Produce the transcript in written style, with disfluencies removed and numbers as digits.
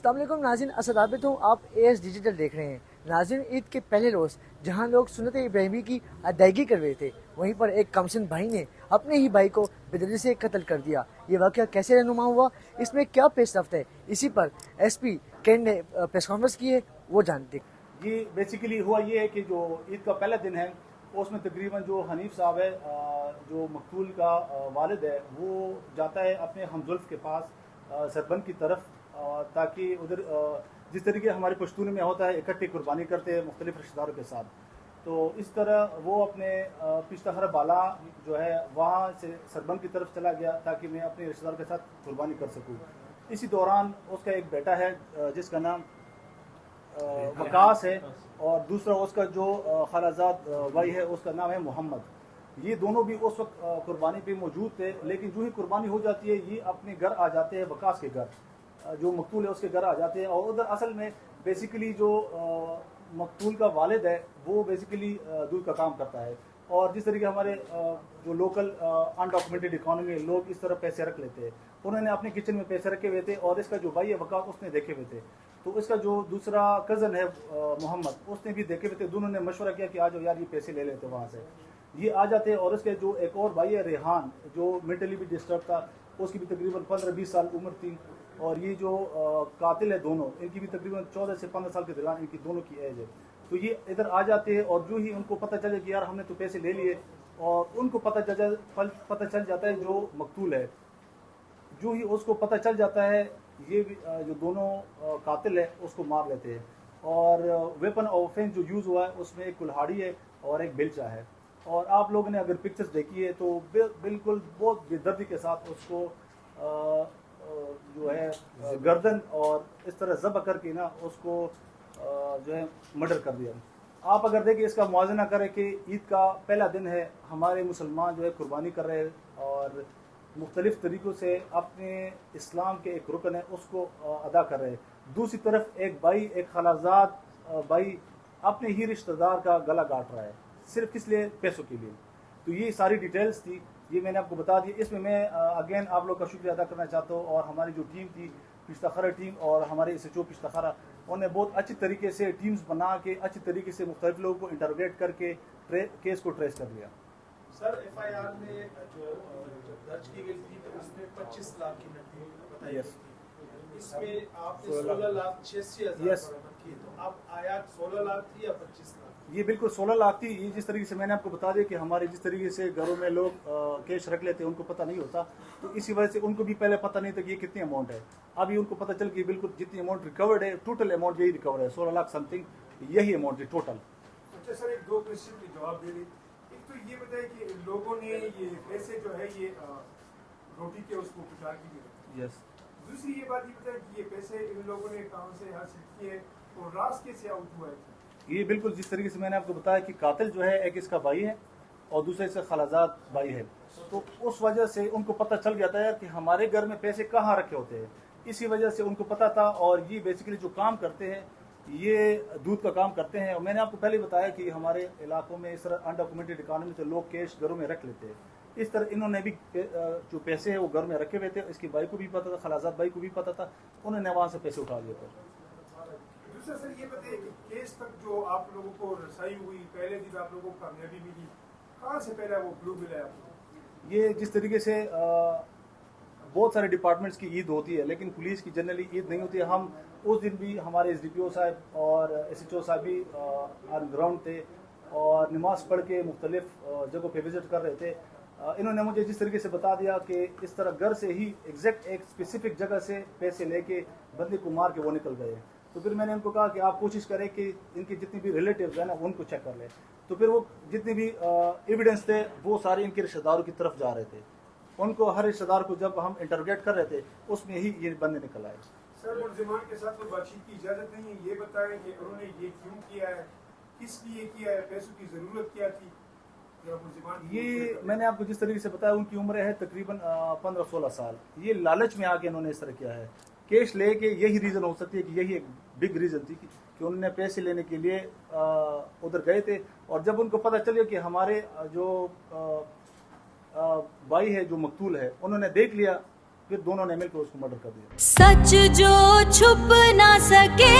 अस्सलाम वालेकुम नाज़रीन, असद आबिद हूँ। आप AS डिजिटल देख रहे हैं। नाज़रीन, ईद के पहले रोज़ जहाँ लोग सुन्नत इब्राहिमी की अदायगी कर रहे थे, वहीं पर एक कमसिन भाई ने अपने ही भाई को बेदर्दी से कत्ल कर दिया। ये वाक़या कैसे रहनुमा हुआ, इसमें क्या पेश रफ्त है, इसी पर SP कैंट ने प्रेस कॉन्फ्रेंस की है, वो जानते। जी, बेसिकली हुआ ये है कि जो ईद का पहला दिन है उसमें तकरीबन जो हनीफ साहब है, जो मकतूल का वालिद है, वो जाता है अपने हमजुल्फ के पास सरबंद की तरफ, ताकि उधर जिस तरीके हमारे पश्तून में होता है इकट्ठी कुर्बानी करते हैं मुख्तलिफ रिश्तेदारों के साथ, तो इस तरह वो अपने पिश्तखर बाला जो है वहाँ से सरबंद की तरफ चला गया ताकि मैं अपने रिश्तेदारों के साथ कुर्बानी कर सकूँ। इसी दौरान उसका एक बेटा है जिसका नाम वकास है, और दूसरा उसका जो खालाजाद भाई है उसका नाम है मोहम्मद। ये दोनों भी उस वक्त कुर्बानी पे मौजूद थे, लेकिन जो ही कुर्बानी हो जाती है ये अपने घर आ जाते हैं, वकास के घर, जो मकतूल है उसके घर आ जाते हैं। और उधर असल में बेसिकली जो मकतूल का वालिद है वो बेसिकली दूध का काम करता है, और जिस तरीके हमारे जो लोकल अनडॉक्यूमेंटेड इकोनॉमी लोग इस तरह पैसे रख लेते हैं, उन्होंने अपने किचन में पैसे रखे हुए थे, और इसका जो भाई है वकास उसने देखे हुए थे, तो इसका जो दूसरा कज़न है मोहम्मद उसने भी देखे हुए थे। दोनों ने मशवरा किया कि आज यार ये पैसे ले लेते वहाँ से, ये आ जाते हैं। और इसके जो एक और भाई है रेहान, जो मेंटली भी डिस्टर्ब था, उसकी भी तकरीबन 15-20 साल उम्र थी, और ये जो कातिल है दोनों, इनकी भी तकरीबन 14 से 15 साल के दरमियान इनकी दोनों की एज है। तो ये इधर आ जाते हैं, और जो ही उनको पता चले कि यार हमने तो पैसे ले लिए, और उनको पता चल जाता है जो मकतूल है, जो ही उसको पता चल जाता है ये जो दोनों कातिल है उसको मार लेते हैं। और वेपन ऑफ ऑफेंस जो यूज़ हुआ है उसमें एक कुल्हाड़ी है और एक बेलचा है, और आप लोगों ने अगर पिक्चर्स देखी है तो बिल्कुल बहुत बेदर्दी के साथ उसको जो है गर्दन और इस तरह ज़ब्ह करके ना उसको जो है मर्डर कर दिया। आप अगर देखिए इसका मुआवजा करें कि ईद का पहला दिन है, हमारे मुसलमान जो है कुर्बानी कर रहे हैं और मुख्तलिफ तरीक़ों से अपने इस्लाम के एक रुकन है उसको अदा कर रहे हैं। दूसरी तरफ एक भाई, एक खलाजाद भाई अपने ही रिश्तेदार का गला काट रहा है, सिर्फ किस लिए? पैसों के लिए। तो ये सारी डिटेल्स थी, ये मैंने आपको बता दी। इसमें मैं अगेन आप लोग का शुक्रिया अदा करना चाहता हूँ, और हमारी जो टीम थी पिश्तखरा टीम और हमारे SHO पिश्तखरा, उन्होंने बहुत अच्छी तरीके से टीम्स बना के अच्छी तरीके से मुख्तलिफ लोगों को इंटरोगेट करके केस को ट्रेस कर लिया। सर FIR में जो दर्ज की गई थी तो उसमें 25 लाख की नकदी बताई गई थी, इसमें आपने 16,86,000 बरामद की, तो अब आयात 16 लाख थी या 25 लाख? ये बिल्कुल 16 लाख थी। ये जिस तरीके से मैंने आपको बता दिया कि हमारे जिस तरीके से घरों में लोग कैश रख लेते हैं उनको पता नहीं होता, तो इसी वजह से उनको भी पहले पता नहीं था कि ये कितनी अमाउंट है। अभी उनको पता चल कि बिल्कुल जितनी अमाउंट रिकवर्ड है, टोटल अमाउंट यही रिकवर है, 16 लाख समथिंग यही अमाउंट है टोटल। अच्छा सर, एक दो क्वेश्चन के जवाब दे रही। एक तो ये बताइए कि लोगों ने ये पैसे जो है ये रोटी के उसको पिटा की। यस। दूसरी ये बात ये बताइए कि ये पैसे इन लोगों ने कहाँ से हासिल किए और रास कैसे आउट हुआ है? ये बिल्कुल जिस तरीके से मैंने आपको बताया कि कातिल जो है एक इसका भाई है और दूसरे इसका खलाजाद भाई है, तो उस वजह से उनको पता चल जाता है कि हमारे घर में पैसे कहाँ रखे होते हैं, इसी वजह से उनको पता था। और ये बेसिकली जो काम करते हैं ये दूध का काम करते हैं, और मैंने आपको पहले बताया कि हमारे इलाकों में इस तरह अनडॉक्यूमेंटेड इकोनॉमी से लोग कैश घरों में रख लेते हैं। इस तरह इन्होंने भी जो पैसे हैं वो घर में रखे हुए थे, इसके भाई को भी पता था, खलाजाद भाई को भी पता था, उन्होंने वहाँ से पैसे उठा लिए थे। दूसरा सर ये बताइए कि केस तक जो आप लोगों को रसाई हुई, पहले दिन आप लोगों को कामयाबी मिली, कहाँ से पहले वो क्लू मिला आपको? ये जिस तरीके से बहुत सारे डिपार्टमेंट्स की ईद होती है, लेकिन पुलिस की जनरली ईद नहीं होती है। हम उस दिन भी हमारे SDPO साहब और SHO साहब भी ऑन ग्राउंड थे और नमाज पढ़ के मुख्तलिफ जगहों पे विजिट कर रहे थे। इन्होंने मुझे जिस तरीके से बता दिया कि इस तरह घर से ही एग्जैक्ट एक स्पेसिफिक जगह से पैसे लेके बंदे को मार के वो निकल गए, तो फिर मैंने उनको कहा कि आप कोशिश करें कि इनके जितनी भी रिलेटिव्स हैं ना उनको चेक कर लें। तो फिर वो जितने भी एविडेंस थे वो सारे इनके रिश्तेदारों की तरफ जा रहे थे, उनको हर रिश्तेदार को जब हम इंटरोगेट कर रहे थे उसमें ही ये बंदे निकल आए। सर मुलजिमान के साथ कोई बातचीत की इजाजत नहीं है, ये बताएं कि उन्होंने ये क्यों किया है, किस लिए किया है, पैसों की जरूरत क्या थी? ये मैंने आपको जिस तरीके से बताया उनकी उम्र है तकरीबन 15-16 साल। ये लालच में आके इन्होंने इस तरह किया है। कैश लेके यही रीज़न हो सकती है कि यही एक बिग रीज़न थी कि उन्होंने पैसे लेने के लिए उधर गए थे, और जब उनको पता चल गया कि हमारे जो भाई है जो मकतूल है, उन्होंने देख लिया फिर दोनों ने मिलकर उसको मर्डर कर दिया. सच जो छुप ना सके